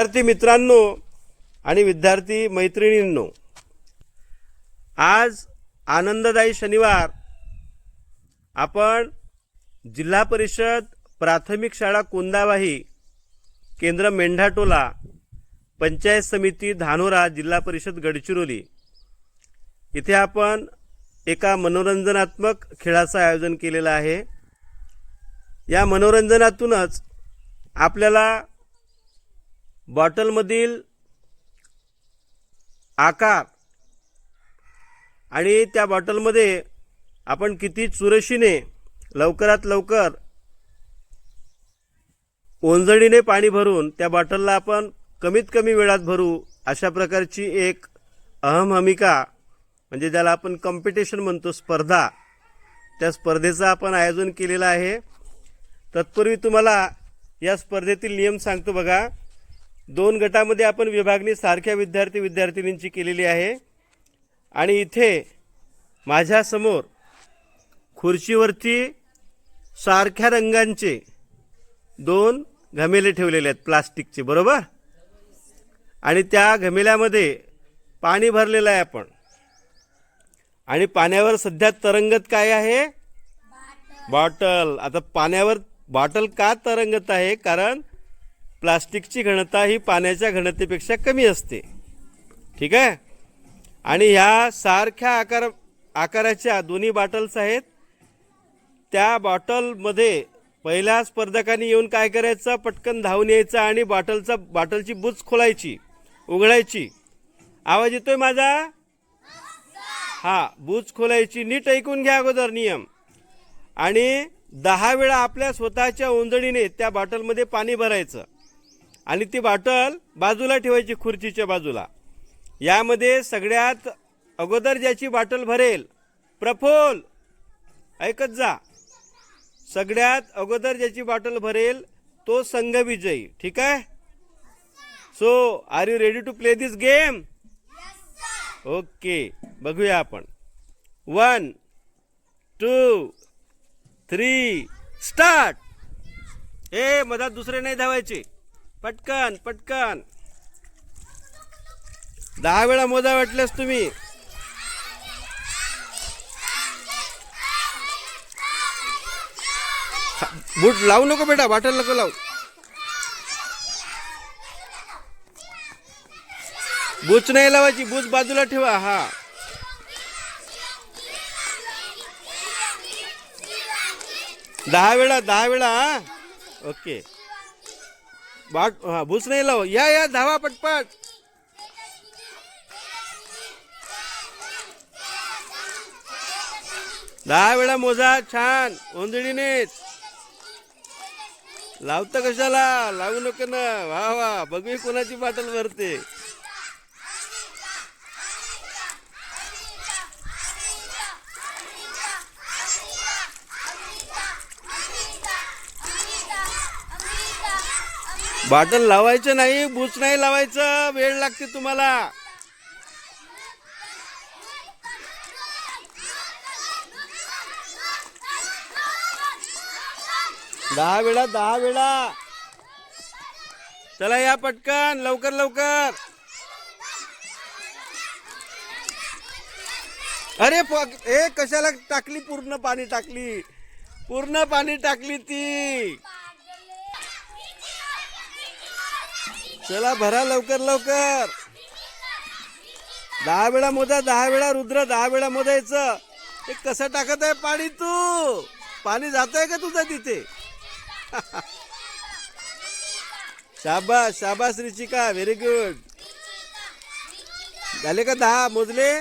विद्यार्थी मित्रांनो आणि विद्यार्थी मैत्रिणींनो, आज आनंददायी शनिवार आपण जिल्हा परिषद प्राथमिक शाळा कोंदावाही, केंद्र मेंढाटोला, पंचायत समिती धानोरा, जिल्हा परिषद गडचिरोली इथे आपण एका मनोरंजनात्मक खेळाचं आयोजन केलेलं आहे। या मनोरंजनातूनच आपल्याला बॉटलमधील आकार आणि त्या बॉटलमध्ये आपण किती चुरशीने लवकरात लवकर ओंजळीने पाणी भरून त्या बॉटलला आपण कमीत कमी वेळात भरू अशा प्रकारची एक अहमहमिका म्हणजे ज्याला आपण कॉम्पिटिशन म्हणतो, स्पर्धा, त्या स्पर्धेचं आपण आयोजन केलेलं आहे। तत्पूर्वी तुम्हाला या स्पर्धेतील नियम सांगतो बघा। 2 गटामध्ये आपण विभागणी सारख्या विद्यार्थी विद्यार्थिनींची केलेली आहे आणि इथे माझ्या समोर खुर्चीवरती सारख्या रंगांचे 2 घमेले ठेवलेले आहेत प्लास्टिकचे, बरोबर। आणि त्या घमेल्यामध्ये पाणी भरलेलं आहे आपण आणि पाण्यावर सध्या तरंगत काय आहे? बॉटल। आता पाण्यावर बॉटल का तरंगत आहे? कारण प्लास्टिकची घनता ही पाण्याच्या घनतेपेक्षा कमी असते, ठीक आहे। आणि ह्या सारख्या आकाराच्या दोन्ही बॉटल्स आहेत। त्या बॉटलमध्ये पहिल्या स्पर्धकांनी येऊन काय करायचं? पटकन धावून यायचं आणि बॉटलची बुच खोलायची, उघडायची। आवाज येतोय माझा? हा, बुच खोलायची। नीट ऐकून घ्या अगोदर नियम। आणि 10 वेळा आपल्या स्वतःच्या ओंजळीने त्या बॉटलमध्ये पाणी भरायचं आणि ती बॉटल बाजूला ठेवायची, खुर्चीच्या बाजूला। यामध्ये सगळ्यात अगोदर ज्याची बॉटल भरेल, प्रफुल्ल ऐकत जा, सगळ्यात अगोदर ज्याची बॉटल भरेल तो संघ विजयी, ठीक आहे। So are you ready to play this game? Okay, बघूया आपण। 1 2 3 स्टार्ट। ए मधात दुसरे नाही धावायचे, पटकन पटकन। 10 वेळा मोजा वाटल्यास तुम्ही। बूट लावू नको बेटा, बॉटल नको लावू। बुच नाही लावायची, बुच बाजूला ठेवा। हा, दहा वेळा। हा, ओके। हा, बुच नाही लाव। या धावा पटपट। दहा वेळा मोजा, छान ओंजळीनेच। लावता कशाला? लावू नको ना। वा वा, बघू कोणाची बॉटल भरते। बॉटल लावायचं नाही, बुच नाही लावायचं, वेळ लागते तुम्हाला। दहा वेळा। चला या पटकन, लवकर लवकर। अरे ए कशाला टाकली? पूर्ण पाणी टाकली ती। चला भरा लवकर लवकर। 10 वेळा मोजा, 10 वेळा रुद्र, 10 वेळा मोजायचं। ते कसं टाकत आहे पाणी तू? पाणी जात आहे का तुझं तिथे? शाबास शाबास रिचिका, व्हेरी गुड। झाले का 10 मोजले?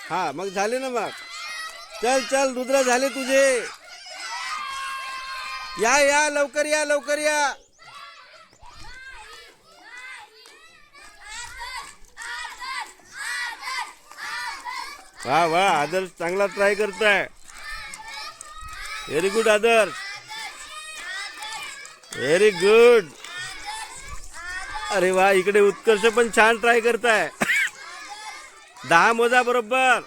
हा, मग झाले ना। मग चल रुद्र, झाले तुझे। या लवकर या। वा आदर्श चांगला ट्राय करताय, व्हेरी गुड आदर्श, व्हेरी गुड। अरे वा, इकडे उत्कर्ष पण छान ट्राय करताय। 10 मोजा बरोबर।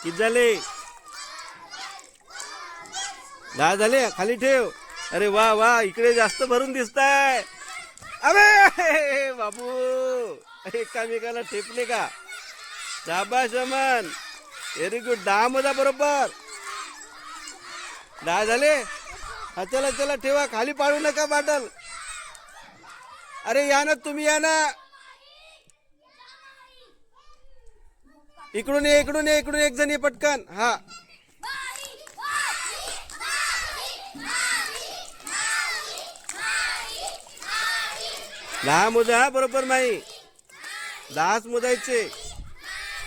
किती झाले? 10 झाले, खाली ठेव। अरे वा वा, इकडे जास्त भरून दिसताय। अबे बाबू एकामेकाला ठेपले का? शाबाश अमन, व्हेरी गुड. 10 मोजा बरोबर. 10 झाले. हा चला चला ठेवा, खाली पाडू नका बाटल. अरे या ना तुम्ही, या ना. इकडून ये, इकडून ये, इकडून एक जण ये पटकन. हा 10 मोजा हा बरोबर नाही. 10च मोजायचे.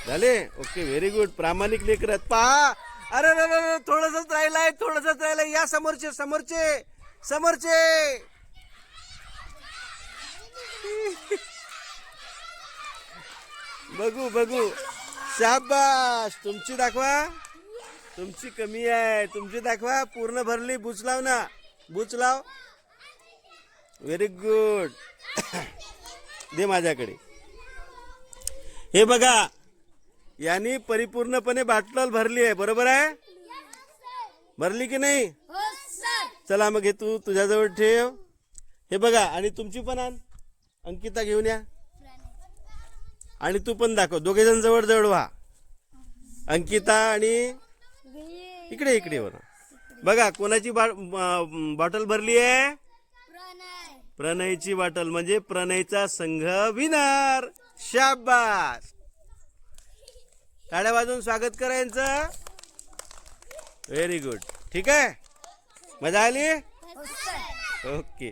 झाले. Okay, very good. प्रामाणिक लेकरात. पहा. अरे अरे थोडंसंच राहिलंय, थोडंसंच राहिलंय. या समोरचे समोरचे समोरचे. बघू बघू. शाबाश. तुमची दाखवा. तुमची कमी आहे. तुमची दाखवा. पूर्ण भरली. बुच लाव ना, बुच लाव. Very good. दे माझ्याकडे. हे बघा, यांनी परिपूर्णपणे बाटल भरली आहे. बरोबर आहे? भरली की नाही? चला मग हे तू तुझ्याजवळ ठेव. हे बघा, आणि तुमची पण आण. अंकिता घेऊन या. आणि तू पण दाखव. दोघे जण जवळ जवळ व्हा. अंकिता आणि इकडे इकडे वर. बघा कोणाची बॉटल भरली आहे? प्रणयची बॉटल. म्हणजे प्रणयचा संघ विनर. शाबास. टाळ्या वाजवून स्वागत करा यांचं. Very good. ठीक आहे. मजा आली? ओके.